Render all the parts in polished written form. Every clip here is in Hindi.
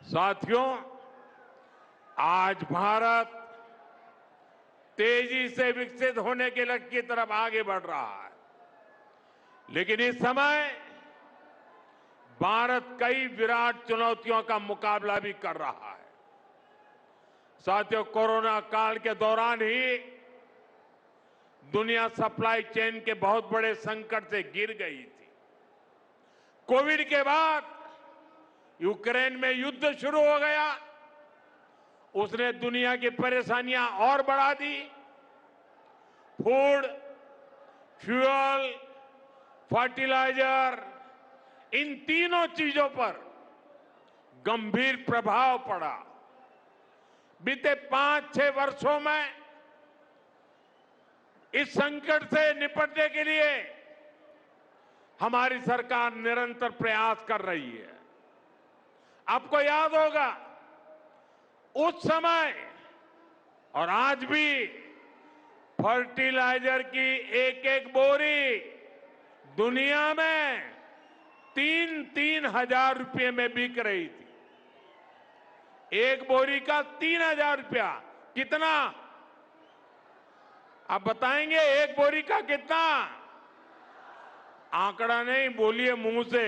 साथियों, आज भारत तेजी से विकसित होने के लक्ष्य की तरफ आगे बढ़ रहा है, लेकिन इस समय भारत कई विराट चुनौतियों का मुकाबला भी कर रहा है। साथियों, कोरोना काल के दौरान ही दुनिया सप्लाई चेन के बहुत बड़े संकट से गिर गई थी। कोविड के बाद यूक्रेन में युद्ध शुरू हो गया, उसने दुनिया की परेशानियां और बढ़ा दी। फूड, फ्यूल, फर्टिलाइजर, इन तीनों चीजों पर गंभीर प्रभाव पड़ा। बीते 5-6 वर्षों में इस संकट से निपटने के लिए हमारी सरकार निरंतर प्रयास कर रही है। आपको याद होगा, उस समय और आज भी फर्टिलाइजर की एक एक बोरी दुनिया में 3-3 हजार रुपये में बिक रही थी। एक बोरी का 3,000 रुपया। कितना? आप बताएंगे एक बोरी का कितना? आंकड़ा नहीं, बोलिए मुंह से।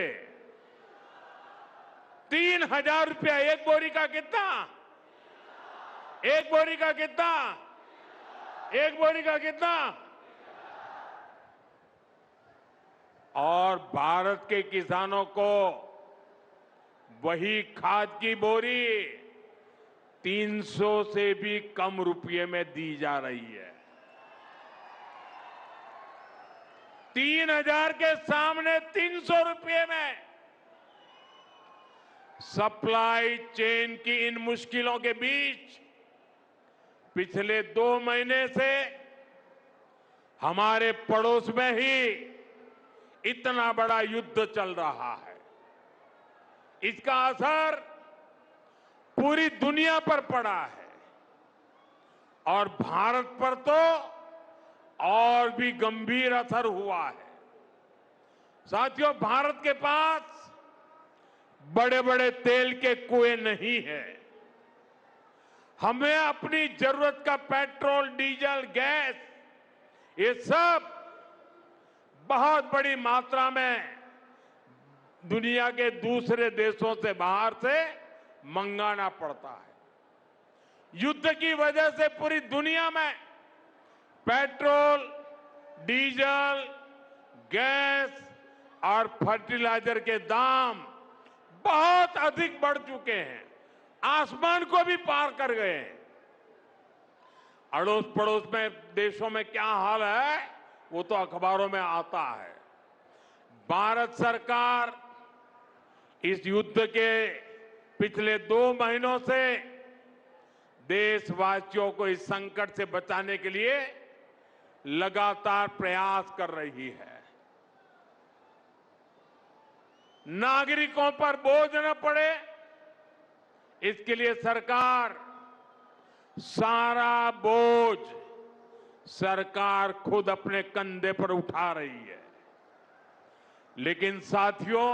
3,000 रुपया एक बोरी का। कितना? एक बोरी का कितना? एक बोरी का कितना? और भारत के किसानों को वही खाद की बोरी 300 से भी कम रुपये में दी जा रही है। 3,000 के सामने 300 रुपये में। सप्लाई चेन की इन मुश्किलों के बीच पिछले 2 महीने से हमारे पड़ोस में ही इतना बड़ा युद्ध चल रहा है। इसका असर पूरी दुनिया पर पड़ा है और भारत पर तो और भी गंभीर असर हुआ है। साथियों, भारत के पास बड़े बड़े तेल के कुएं नहीं है। हमें अपनी जरूरत का पेट्रोल, डीजल, गैस, ये सब बहुत बड़ी मात्रा में दुनिया के दूसरे देशों से, बाहर से मंगाना पड़ता है। युद्ध की वजह से पूरी दुनिया में पेट्रोल, डीजल, गैस और फर्टिलाइजर के दाम बहुत अधिक बढ़ चुके हैं, आसमान को भी पार कर गए हैं। अड़ोस पड़ोस में देशों में क्या हाल है वो तो अखबारों में आता है। भारत सरकार इस युद्ध के पिछले 2 महीनों से देशवासियों को इस संकट से बचाने के लिए लगातार प्रयास कर रही है। नागरिकों पर बोझ न पड़े, इसके लिए सरकार सारा बोझ सरकार खुद अपने कंधे पर उठा रही है। लेकिन साथियों,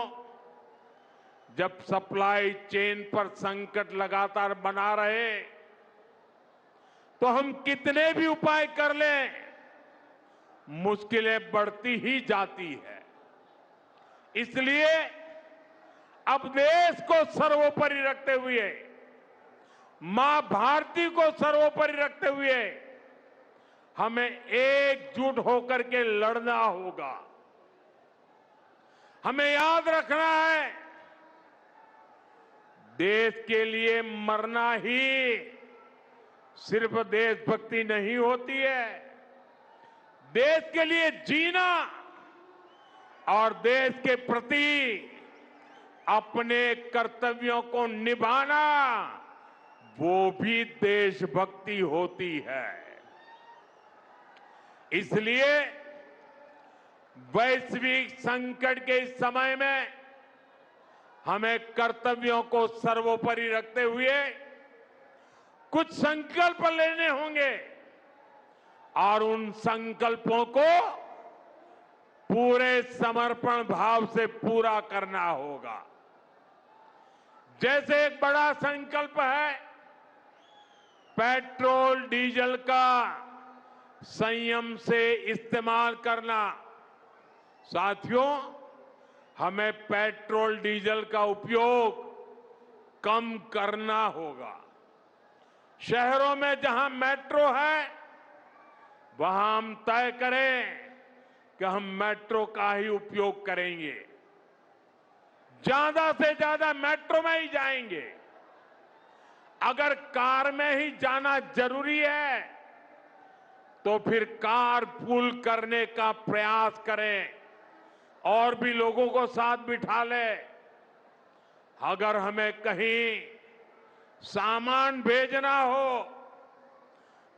जब सप्लाई चेन पर संकट लगातार बना रहे तो हम कितने भी उपाय कर लें, मुश्किलें बढ़ती ही जाती है। इसलिए अब देश को सर्वोपरि रखते हुए, मां भारती को सर्वोपरि रखते हुए हमें एकजुट होकर के लड़ना होगा। हमें याद रखना है, देश के लिए मरना ही सिर्फ देशभक्ति नहीं होती है। देश के लिए जीना और देश के प्रति अपने कर्तव्यों को निभाना, वो भी देशभक्ति होती है। इसलिए वैश्विक संकट के इस समय में हमें कर्तव्यों को सर्वोपरि रखते हुए कुछ संकल्प लेने होंगे और उन संकल्पों को पूरे समर्पण भाव से पूरा करना होगा। जैसे एक बड़ा संकल्प है पेट्रोल डीजल का संयम से इस्तेमाल करना। साथियों, हमें पेट्रोल डीजल का उपयोग कम करना होगा। शहरों में जहां मेट्रो है वहां हम तय करें कि हम मेट्रो का ही उपयोग करेंगे, ज्यादा से ज्यादा मेट्रो में ही जाएंगे। अगर कार में ही जाना जरूरी है तो फिर कार पूल करने का प्रयास करें और भी लोगों को साथ बिठा लें। अगर हमें कहीं सामान भेजना हो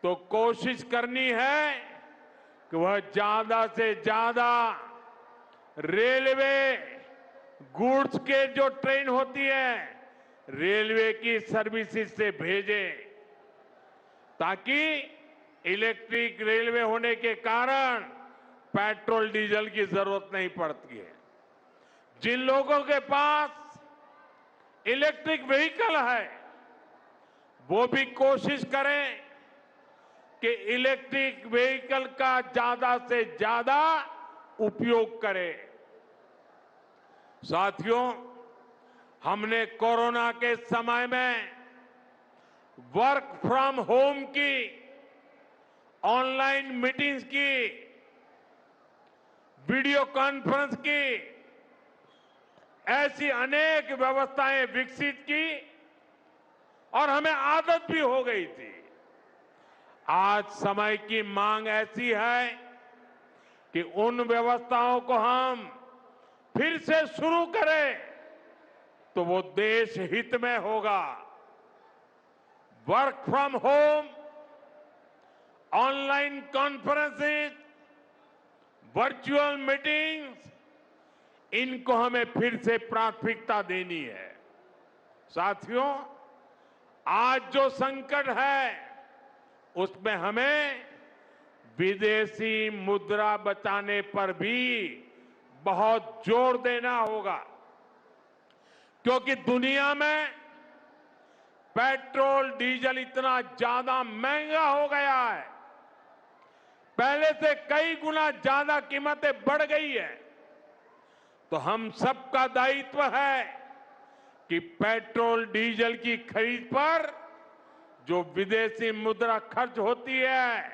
तो कोशिश करनी है कि वह ज्यादा से ज्यादा रेलवे गुड्स के जो ट्रेन होती है रेलवे की सर्विसेज से भेजें, ताकि इलेक्ट्रिक रेलवे होने के कारण पेट्रोल डीजल की जरूरत नहीं पड़ती है। जिन लोगों के पास इलेक्ट्रिक व्हीकल है वो भी कोशिश करें कि इलेक्ट्रिक व्हीकल का ज्यादा से ज्यादा उपयोग करें। साथियों, हमने कोरोना के समय में वर्क फ्रॉम होम की, ऑनलाइन मीटिंग्स की, वीडियो कॉन्फ्रेंस की, ऐसी अनेक व्यवस्थाएं विकसित की और हमें आदत भी हो गई थी। आज समय की मांग ऐसी है कि उन व्यवस्थाओं को हम फिर से शुरू करें तो वो देश हित में होगा। Work from home, online conferences, virtual meetings, इनको हमें फिर से प्राथमिकता देनी है। साथियों, आज जो संकट है उसमें हमें विदेशी मुद्रा बचाने पर भी बहुत जोर देना होगा, क्योंकि दुनिया में पेट्रोल डीजल इतना ज्यादा महंगा हो गया है, पहले से कई गुना ज्यादा कीमतें बढ़ गई है। तो हम सबका दायित्व है कि पेट्रोल डीजल की खरीद पर जो विदेशी मुद्रा खर्च होती है,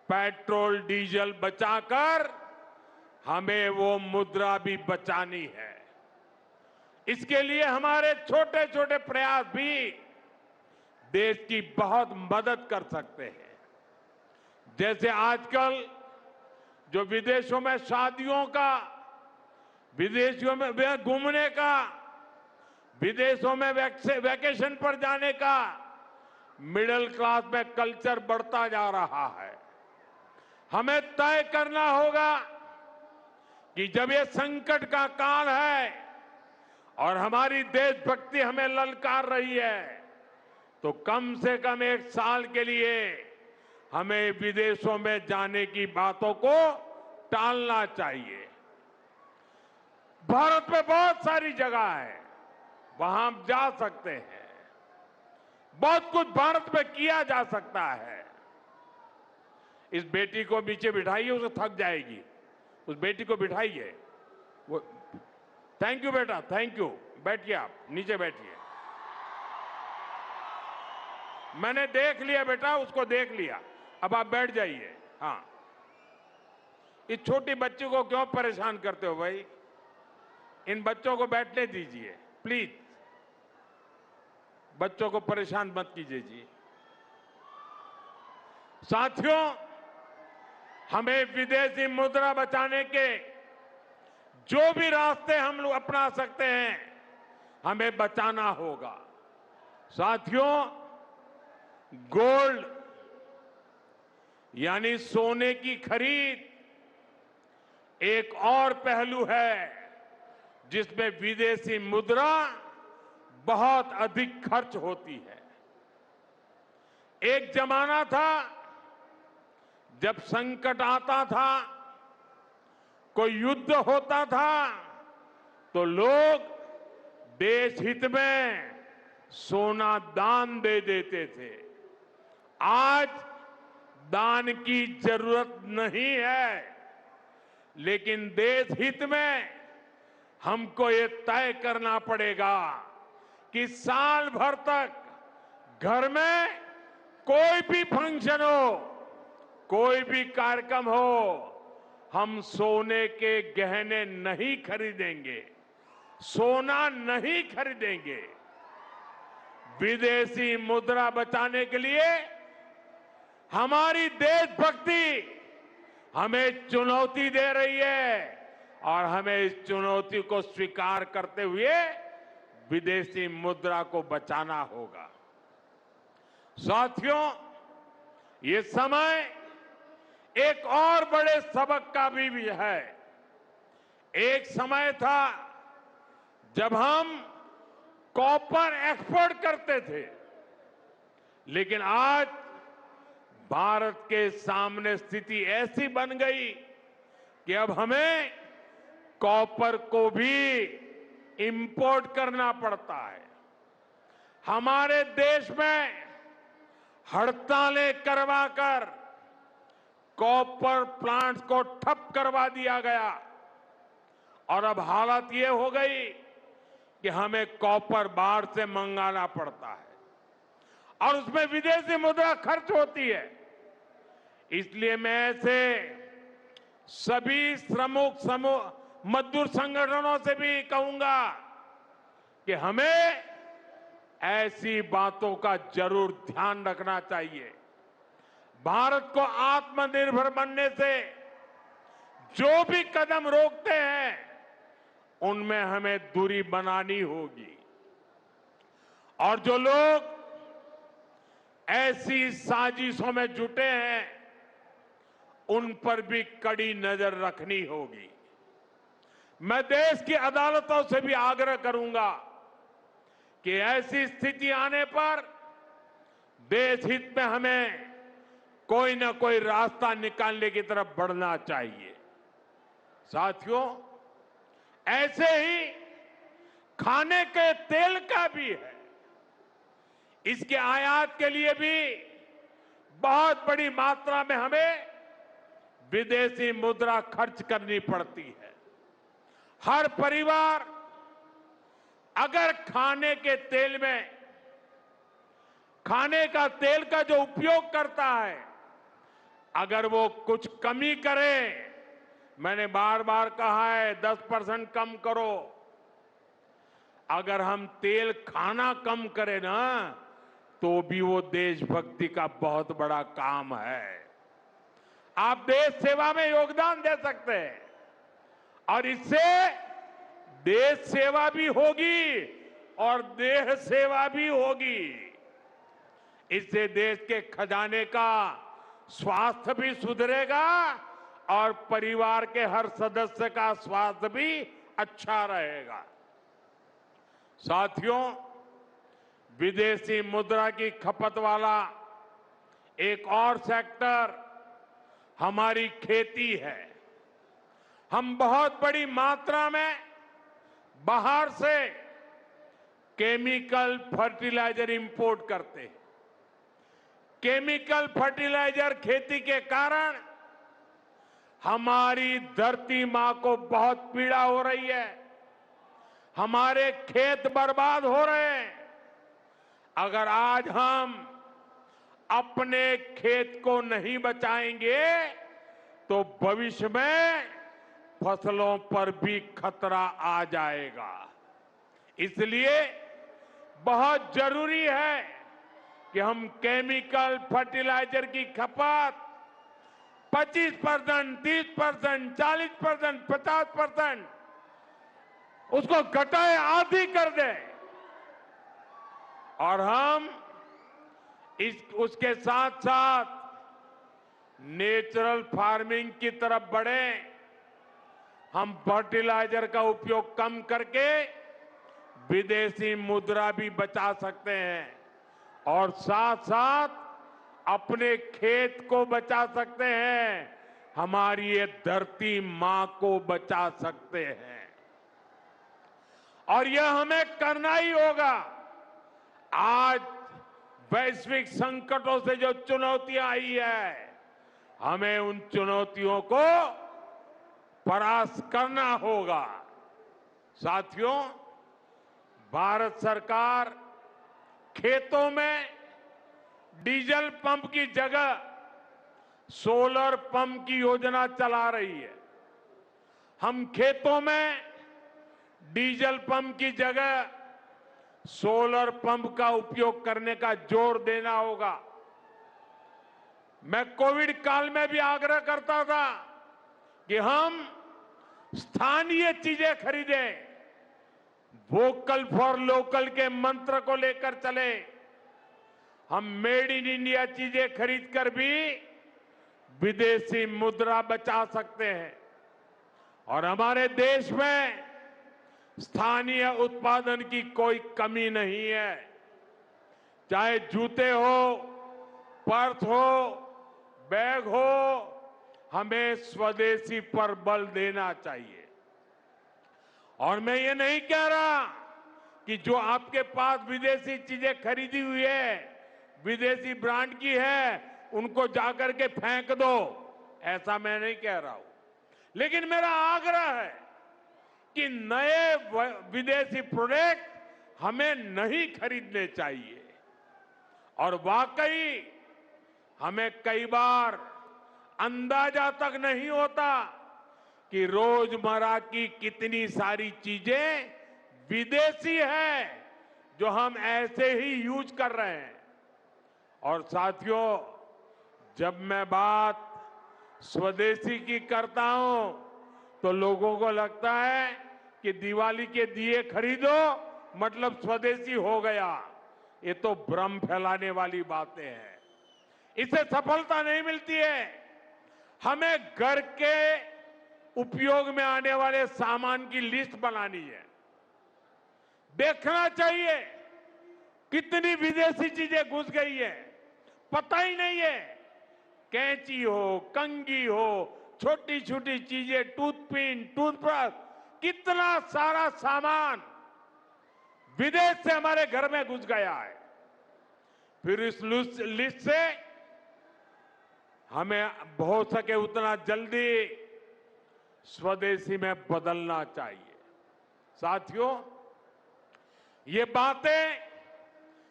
पेट्रोल डीजल बचाकर हमें वो मुद्रा भी बचानी है। इसके लिए हमारे छोटे छोटे प्रयास भी देश की बहुत मदद कर सकते हैं। जैसे आजकल जो विदेशों में शादियों का, विदेशों में घूमने का, विदेशों में वैकेशन पर जाने का मिडिल क्लास में कल्चर बढ़ता जा रहा है। हमें तय करना होगा कि जब ये संकट का काल है और हमारी देशभक्ति हमें ललकार रही है तो कम से कम एक साल के लिए हमें विदेशों में जाने की बातों को टालना चाहिए। भारत में बहुत सारी जगह है, वहां हम जा सकते हैं, बहुत कुछ भारत में किया जा सकता है। इस बेटी को नीचे बिठाइए, उसे थक जाएगी। उस बेटी को बिठाइए। वो थैंक यू बेटा, थैंक यू। बैठिए, आप नीचे बैठिए। मैंने देख लिया बेटा, उसको देख लिया, अब आप बैठ जाइए। हाँ, इस छोटी बच्ची को क्यों परेशान करते हो भाई? इन बच्चों को बैठने दीजिए प्लीज। बच्चों को परेशान मत कीजिए जी। साथियों, हमें विदेशी मुद्रा बचाने के जो भी रास्ते हम लोग अपना सकते हैं हमें बचाना होगा। साथियों, गोल्ड यानी सोने की खरीद एक और पहलू है जिसमें विदेशी मुद्रा बहुत अधिक खर्च होती है। एक जमाना था जब संकट आता था, कोई युद्ध होता था तो लोग देश हित में सोना दान दे देते थे। आज दान की जरूरत नहीं है, लेकिन देश हित में हमको ये तय करना पड़ेगा कि साल भर तक घर में कोई भी फंक्शन हो, कोई भी कार्यक्रम हो, हम सोने के गहने नहीं खरीदेंगे, सोना नहीं खरीदेंगे। विदेशी मुद्रा बचाने के लिए हमारी देशभक्ति हमें चुनौती दे रही है और हमें इस चुनौती को स्वीकार करते हुए विदेशी मुद्रा को बचाना होगा। साथियों, ये समय एक और बड़े सबक का भी है। एक समय था जब हम कॉपर एक्सपोर्ट करते थे, लेकिन आज भारत के सामने स्थिति ऐसी बन गई कि अब हमें कॉपर को भी इंपोर्ट करना पड़ता है। हमारे देश में हड़तालें करवाकर कॉपर प्लांट्स को ठप करवा दिया गया और अब हालत ये हो गई कि हमें कॉपर बाहर से मंगाना पड़ता है और उसमें विदेशी मुद्रा खर्च होती है। इसलिए मैं ऐसे सभी श्रमिक समूह मजदूर संगठनों से भी कहूंगा कि हमें ऐसी बातों का जरूर ध्यान रखना चाहिए। भारत को आत्मनिर्भर बनने से जो भी कदम रोकते हैं, उनमें हमें दूरी बनानी होगी और जो लोग ऐसी साजिशों में जुटे हैं, उन पर भी कड़ी नजर रखनी होगी। मैं देश की अदालतों से भी आग्रह करूंगा कि ऐसी स्थिति आने पर देश हित में हमें कोई ना कोई रास्ता निकालने की तरफ बढ़ना चाहिए। साथियों, ऐसे ही खाने के तेल का भी है। इसके आयात के लिए भी बहुत बड़ी मात्रा में हमें विदेशी मुद्रा खर्च करनी पड़ती है। हर परिवार अगर खाने के तेल में खाने का तेल का जो उपयोग करता है, अगर वो कुछ कमी करे, मैंने बार बार कहा है 10% कम करो। अगर हम तेल खाना कम करें ना, तो भी वो देशभक्ति का बहुत बड़ा काम है। आप देश सेवा में योगदान दे सकते हैं और इससे देश सेवा भी होगी और देह सेवा भी होगी। इससे देश के खजाने का स्वास्थ्य भी सुधरेगा और परिवार के हर सदस्य का स्वास्थ्य भी अच्छा रहेगा। साथियों, विदेशी मुद्रा की खपत वाला एक और सेक्टर हमारी खेती है। हम बहुत बड़ी मात्रा में बाहर से केमिकल फर्टिलाइजर इंपोर्ट करते हैं। केमिकल फर्टिलाइजर खेती के कारण हमारी धरती मां को बहुत पीड़ा हो रही है। हमारे खेत बर्बाद हो रहे हैं। अगर आज हम अपने खेत को नहीं बचाएंगे तो भविष्य में फसलों पर भी खतरा आ जाएगा। इसलिए बहुत जरूरी है कि हम केमिकल फर्टिलाइजर की खपत 25%, 30%, 40%, 50% उसको घटाए, आधी कर दें और हम उसके साथ साथ नेचुरल फार्मिंग की तरफ बढ़ें। हम फर्टिलाइजर का उपयोग कम करके विदेशी मुद्रा भी बचा सकते हैं और साथ साथ अपने खेत को बचा सकते हैं, हमारी ये धरती मां को बचा सकते हैं। और यह हमें करना ही होगा। आज वैश्विक संकटों से जो चुनौतियां आई है, हमें उन चुनौतियों को परास्त करना होगा। साथियों, भारत सरकार खेतों में डीजल पंप की जगह सोलर पंप की योजना चला रही है। हम खेतों में डीजल पंप की जगह सोलर पंप का उपयोग करने का जोर देना होगा। मैं कोविड काल में भी आग्रह करता था कि हम स्थानीय चीजें खरीदें, वोकल फॉर लोकल के मंत्र को लेकर चले। हम मेड इन इंडिया चीजें खरीदकर भी विदेशी मुद्रा बचा सकते हैं और हमारे देश में स्थानीय उत्पादन की कोई कमी नहीं है। चाहे जूते हो, पर्स हो, बैग हो, हमें स्वदेशी पर बल देना चाहिए। और मैं ये नहीं कह रहा कि जो आपके पास विदेशी चीजें खरीदी हुई है, विदेशी ब्रांड की है, उनको जाकर के फेंक दो, ऐसा मैं नहीं कह रहा हूं। लेकिन मेरा आग्रह है कि नए विदेशी प्रोडक्ट हमें नहीं खरीदने चाहिए। और वाकई हमें कई बार अंदाजा तक नहीं होता कि रोजमर्रा की कितनी सारी चीजें विदेशी है जो हम ऐसे ही यूज कर रहे हैं। और साथियों, जब मैं बात स्वदेशी की करता हूं तो लोगों को लगता है कि दिवाली के दिए खरीदो मतलब स्वदेशी हो गया। ये तो भ्रम फैलाने वाली बातें हैं, इससे सफलता नहीं मिलती है। हमें घर के उपयोग में आने वाले सामान की लिस्ट बनानी है। देखना चाहिए कितनी विदेशी चीजें घुस गई है, पता ही नहीं है। कैंची हो, कंघी हो, छोटी छोटी चीजें, टूथपिन, टूथब्रश, कितना सारा सामान विदेश से हमारे घर में घुस गया है। फिर इस लिस्ट से हमें हो सके उतना जल्दी स्वदेशी में बदलना चाहिए। साथियों, ये बातें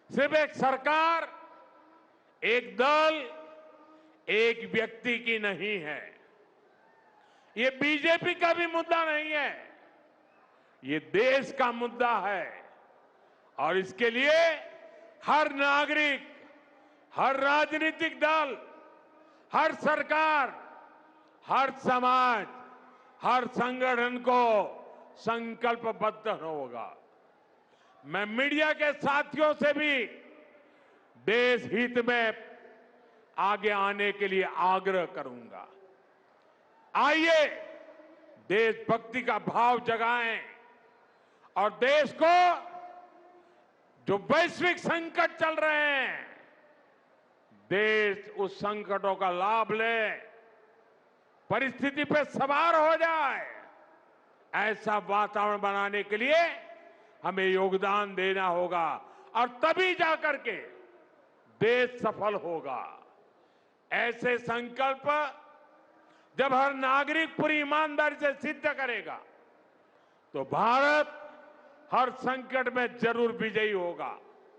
सिर्फ एक सरकार, एक दल, एक व्यक्ति की नहीं है। ये बीजेपी का भी मुद्दा नहीं है, ये देश का मुद्दा है। और इसके लिए हर नागरिक, हर राजनीतिक दल, हर सरकार, हर समाज, हर संगठन को संकल्पबद्ध होगा। मैं मीडिया के साथियों से भी देश हित में आगे आने के लिए आग्रह करूंगा। आइए देशभक्ति का भाव जगाएं और देश को जो वैश्विक संकट चल रहे हैं, देश उस संकटों का लाभ ले, परिस्थिति पे सवार हो जाए। ऐसा वातावरण बनाने के लिए हमें योगदान देना होगा और तभी जाकर के देश सफल होगा। ऐसे संकल्प जब हर नागरिक पूरी ईमानदारी से सिद्ध करेगा तो भारत हर संकट में जरूर विजयी होगा।